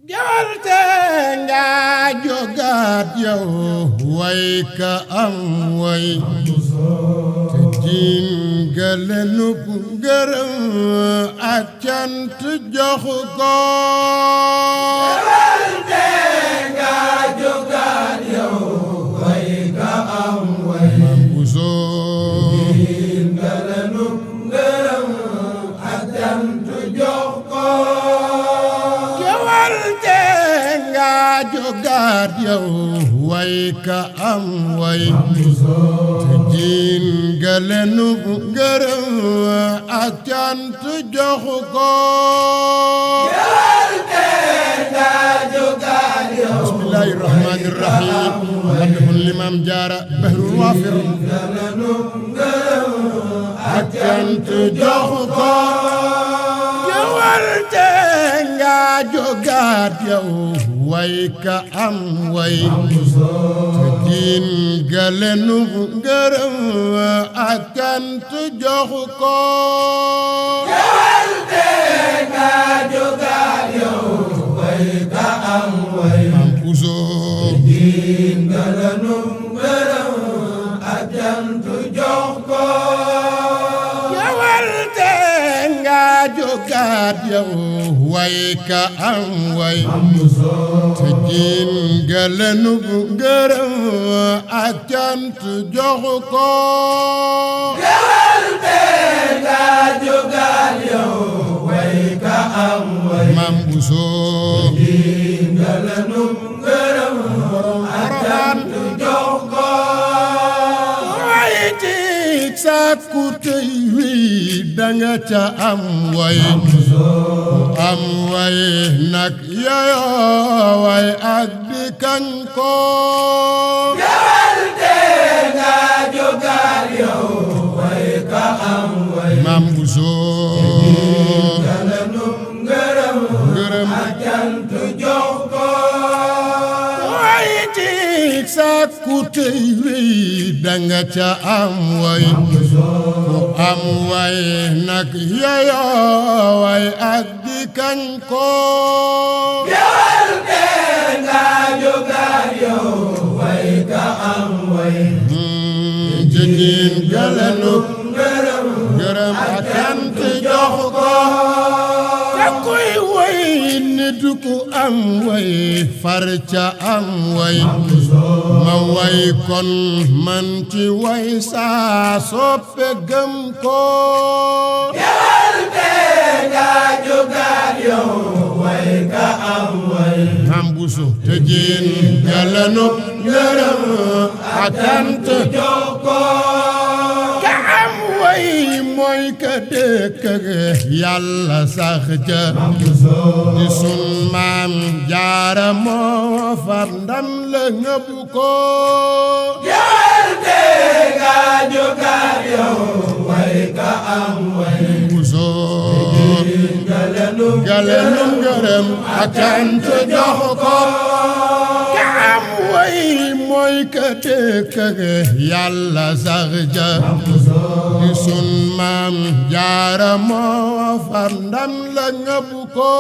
Gewarte nga jogaat yow way ka am way te diin galenu ngërëm ak cant jox ko. Gewarte nga jogaat yow way ka am way Mam Buso diin galenu ngërëm ak cant jox ko. jogaat yow way ka am way te diin galenu ngërëm ak cant jox ko. Gewarte nga jogaat yow bismillahi rahmani rahim madhul limam jaara bahrul wafir galenu ngërëm ak cant jox ko. Gewarte nga jogaat yow way ka am way te diin galenu ngërëm ak cant jox ko. Gewarte nga jogaat yow way ka am way Mam Buso diin galenu ngërëm ak cant jox ko. Gewarte nga jogaat yow way ka am way te diin galenu ngërëm ak cant jox ko. Gewarte nga jogaat yow way ka am way Mam Buso diin galenu ngërëm ak cant jox ko. way tik sàkku tey wi danga ca am way am way nag yayoo way ak di kañ ko. Gewarte nga jogaat yow way ka am way Mam Buso galenu ngërëm ngërëm ak cant jox ko. way tik sàkku tey wi danga ca am way ku am way nag yayoo way ak di kañ ko. Gewarte nga jogaat yow way ka am way jëdiin galenu ngërëm ngërëm ak cant jox ko. te kuy way nit ku am way far ca am way ma way kon man ci way saa soppe gëm ko. Gewarte nga jogaat yow way ka am way Mam Buso te diin galenu ngërëm ak cant jox ko. ka am way mooy ka dëkk Yàlla sax ja di sun maam jaara moo far ndam la ngëb ko. Gewarte nga jogaat yow way ka am way Buso galenu galenu ngërëm ak cant jox ko. ka am way mooy ka dëkk Yàlla sax ja di sun maam jaara moo far ndam la ngëb ko.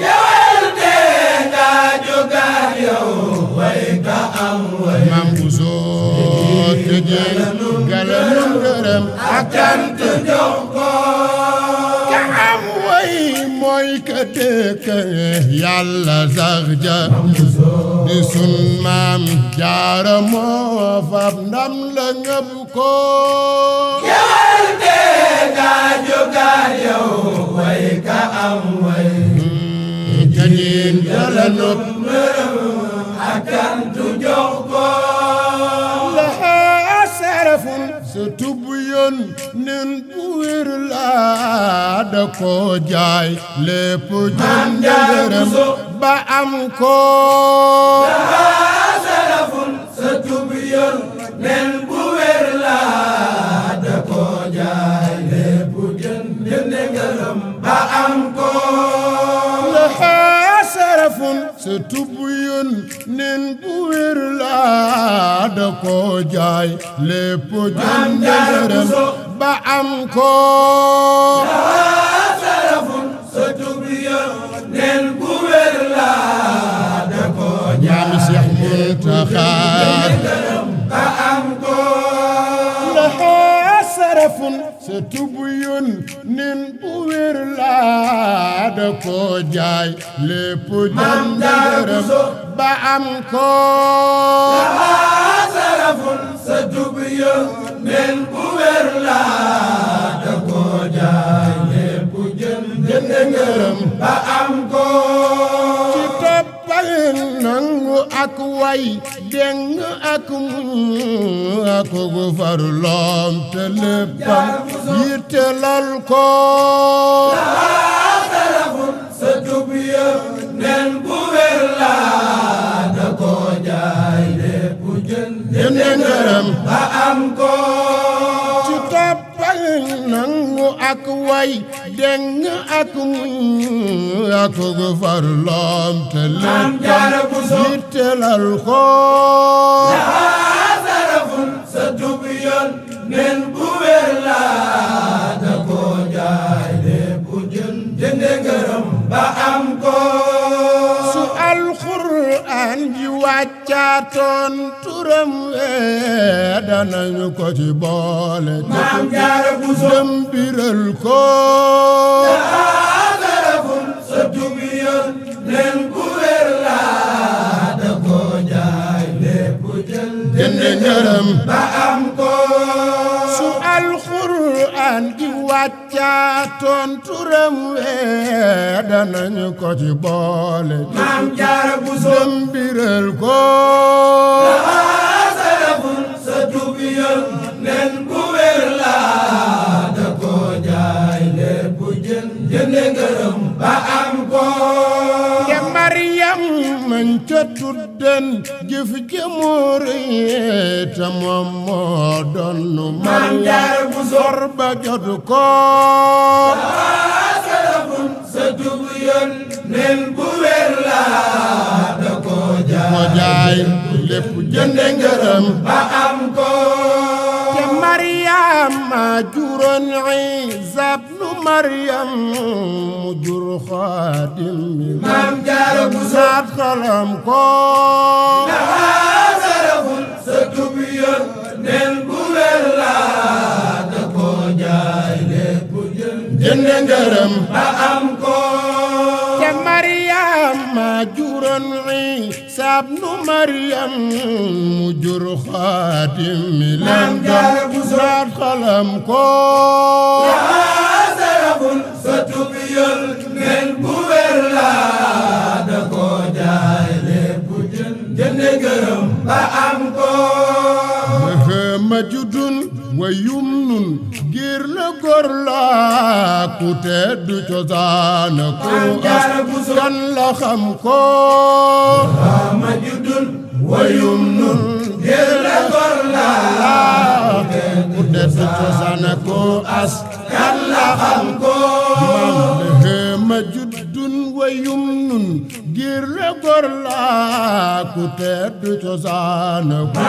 Gewarte nga jogaat yow way ka am way Mam Buso te diin galenu ngërëm ak cant jox ko. ka am way mooy ka dëkk Yàlla sax ja di sun maam jaara moo far ndam la ngëb ko. Gewarte nga jogaat yow way ka am way te diin galenu ngërëm ak cant jox ko. la sarafun sa tub yoon nen bu wér laa da ko jaay lépp jënd ngërëm ba am ko. Sarafun sa tub yoon nen bu wér laa da ko jaay lépp jënd ngërëm ba am ko. la sarafun sa tub yoon nen bu wér laa da ko jaay lépp jënd ngërëm ba am ko. Sarafun sa tub yoon nen bu wér sa tubu yun nin bu wér laa da ko jaay lépp jënd ngërëm ba am ko sarafun sa tubu yun nin bu wér laa da ko jaay lépp jënd ngërëm ba am ko ci toppal nangu ak way deng ak muñ ak gu farloom te léppam yittelal ko sarafun sa tubu yun nin bu wér laa da ko jaay lépp jënd ngërëm ba am ko ci toppal nangu ak way deng ak muñ ak gu farloom te léppam yittelal ko sarafun sa tubu yun nin bu wér laa da ko jaay lépp jënd ngërëm ba am ko su alxuraan ji wàccaatoon turam wee danañu ko ci boole Maam Jaara Buso dem biral ko sarafun sa tubu yun nin bu wér laa da ko jaay lépp jënd ngërëm ba am ko su alxuraan ji wàccaatoon turam wee danañu ko ci boole Maam Jaara Buso dem biral ko sarafun sa tubu yun nin bu wér laa da ko jaay lépp jënd ngërëm ba am ko te Maryam mañ ca tudden jëf jëmoore te moom moo doonu Maam Jaara Buso ba jot ko sarafun sa tubu yun nin bu wér laa da ko jaay lépp jënd ngërëm ba am ko te Maryam ma juróon Iisa ibnu Maryam mu jur Xaadim mi Maam Jaara Buso naat xalam ko sarafun sa tubu yun nin bu wér laa da ko jaay lépp jënd ngërëm ba am ko te Maryam ma juróon Iisa ibnu Maryam mu jur Xaadim mi leen doon naat xalam ko sarafun sa tubu yun nin bu wér laa da ko jaay lépp jënd ngërëm ba am ko ma judun wa yumnun ngir la góor laa ku teddu cosaan ku as kan la xam ko ma judun wa yumnun ngir la góor laa ku teddu cosaan ku as kan la xam ko ma judun wa yumnun ngir la góor laa ku teddu cosaan ku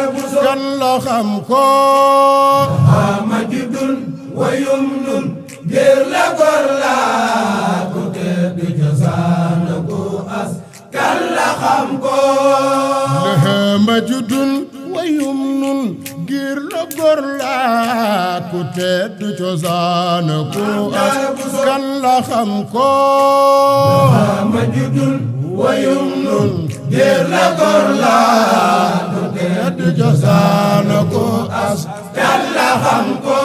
as kan la xam ko ma judun wa yumnun ngir la góor laa ku teddu cosaan ku as kan la xam ko ma judun wa yumnun ngir la góor laa ku teddu cosaan ku as kan la xam ko ma judun wa yumnun ngir la góor laa ku teddu cosaan ku as kan la xam ko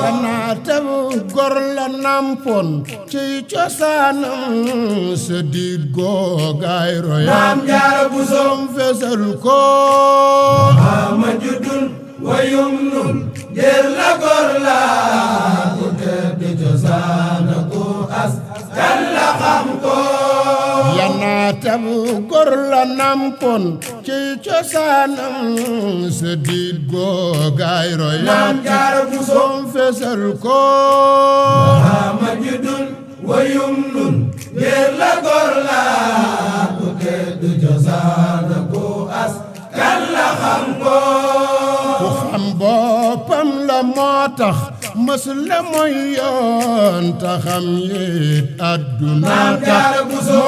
yanaatam góor la nampon ci cosaanam sa diit googaay royam Maam Jaara Buso fesal ko ma judun wa yumnun ngir la góor laa ku teddu cosaan ku as kan la xam ko yanaatam góor la nampon ci cosaanam sa diit googaay royam Maam Jaara Buso fesal ko ma judun wa yumnun ngir la góor laa ku teddu cosaan ku as kan la xam ko ku xam boppam la moo tax mës la mooy yoon taxam yit àdduna Maam Jaara Buso